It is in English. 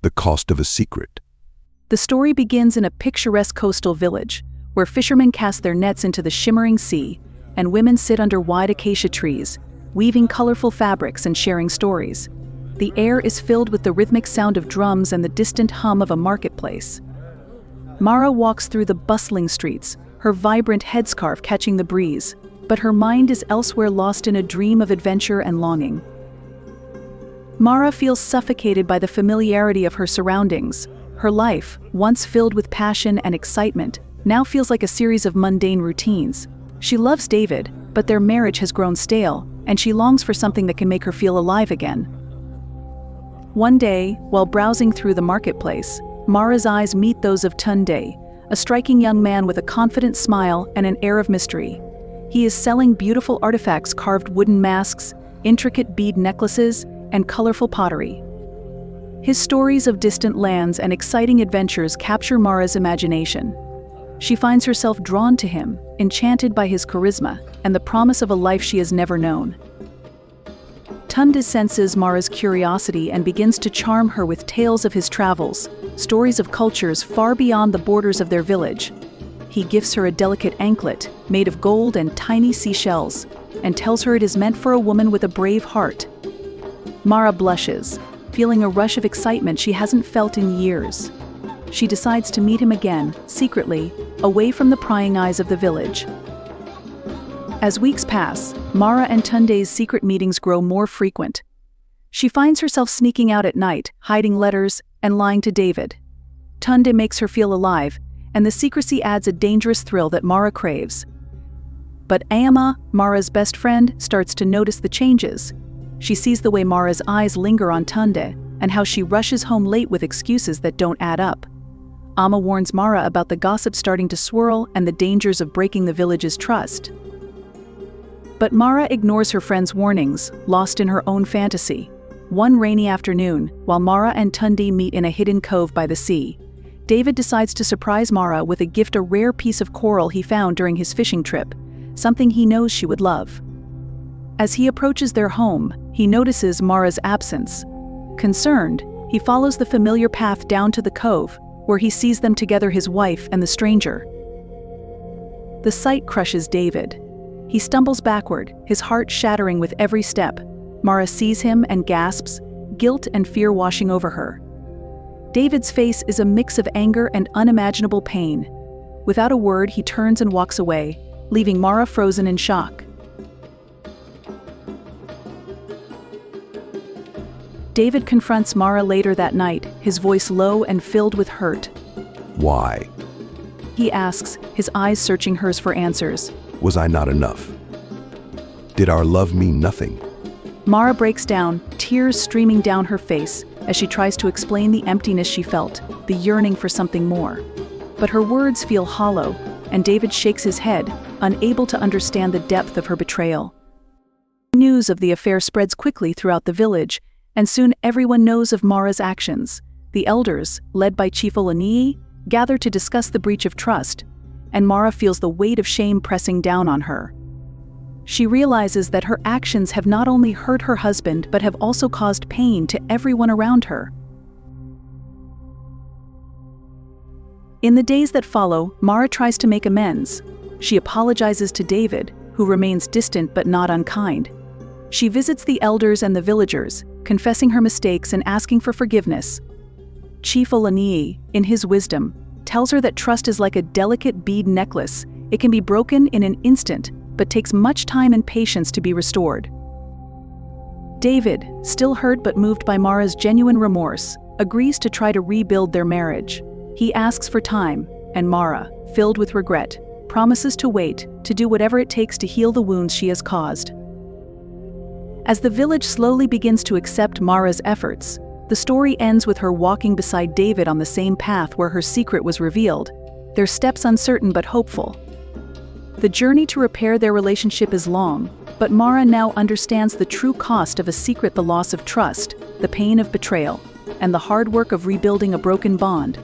The cost of a secret. The story begins in a picturesque coastal village, where fishermen cast their nets into the shimmering sea, and women sit under wide acacia trees, weaving colorful fabrics and sharing stories. The air is filled with the rhythmic sound of drums and the distant hum of a marketplace. Mara walks through the bustling streets, her vibrant headscarf catching the breeze, but her mind is elsewhere, lost in a dream of adventure and longing. Mara feels suffocated by the familiarity of her surroundings. Her life, once filled with passion and excitement, now feels like a series of mundane routines. She loves David, but their marriage has grown stale, and she longs for something that can make her feel alive again. One day, while browsing through the marketplace, Mara's eyes meet those of Tunde, a striking young man with a confident smile and an air of mystery. He is selling beautiful artifacts, carved wooden masks, intricate bead necklaces, and colorful pottery. His stories of distant lands and exciting adventures capture Mara's imagination. She finds herself drawn to him, enchanted by his charisma and the promise of a life she has never known. Tunde senses Mara's curiosity and begins to charm her with tales of his travels, stories of cultures far beyond the borders of their village. He gifts her a delicate anklet made of gold and tiny seashells, and tells her it is meant for a woman with a brave heart. Mara blushes, feeling a rush of excitement she hasn't felt in years. She decides to meet him again, secretly, away from the prying eyes of the village. As weeks pass, Mara and Tunde's secret meetings grow more frequent. She finds herself sneaking out at night, hiding letters, and lying to David. Tunde makes her feel alive, and the secrecy adds a dangerous thrill that Mara craves. But Ayama, Mara's best friend, starts to notice the changes. She sees the way Mara's eyes linger on Tunde, and how she rushes home late with excuses that don't add up. Amma warns Mara about the gossip starting to swirl and the dangers of breaking the village's trust. But Mara ignores her friend's warnings, lost in her own fantasy. One rainy afternoon, while Mara and Tunde meet in a hidden cove by the sea, David decides to surprise Mara with a gift, a rare piece of coral he found during his fishing trip, something he knows she would love. As he approaches their home, he notices Mara's absence. Concerned, he follows the familiar path down to the cove, where he sees them together, his wife and the stranger. The sight crushes David. He stumbles backward, his heart shattering with every step. Mara sees him and gasps, guilt and fear washing over her. David's face is a mix of anger and unimaginable pain. Without a word, he turns and walks away, leaving Mara frozen in shock. David confronts Mara later that night, his voice low and filled with hurt. Why? He asks, his eyes searching hers for answers. Was I not enough? Did our love mean nothing? Mara breaks down, tears streaming down her face, as she tries to explain the emptiness she felt, the yearning for something more. But her words feel hollow, and David shakes his head, unable to understand the depth of her betrayal. News of the affair spreads quickly throughout the village, and soon everyone knows of Mara's actions. The elders, led by Chief Olaniyi, gather to discuss the breach of trust, and Mara feels the weight of shame pressing down on her. She realizes that her actions have not only hurt her husband but have also caused pain to everyone around her. In the days that follow, Mara tries to make amends. She apologizes to David, who remains distant but not unkind. She visits the elders and the villagers, confessing her mistakes and asking for forgiveness. Chief Olaniyi, in his wisdom, tells her that trust is like a delicate bead necklace. It can be broken in an instant, but takes much time and patience to be restored. David, still hurt but moved by Mara's genuine remorse, agrees to try to rebuild their marriage. He asks for time, and Mara, filled with regret, promises to wait, to do whatever it takes to heal the wounds she has caused. As the village slowly begins to accept Mara's efforts, the story ends with her walking beside David on the same path where her secret was revealed, their steps uncertain but hopeful. The journey to repair their relationship is long, but Mara now understands the true cost of a secret, the loss of trust, the pain of betrayal, and the hard work of rebuilding a broken bond.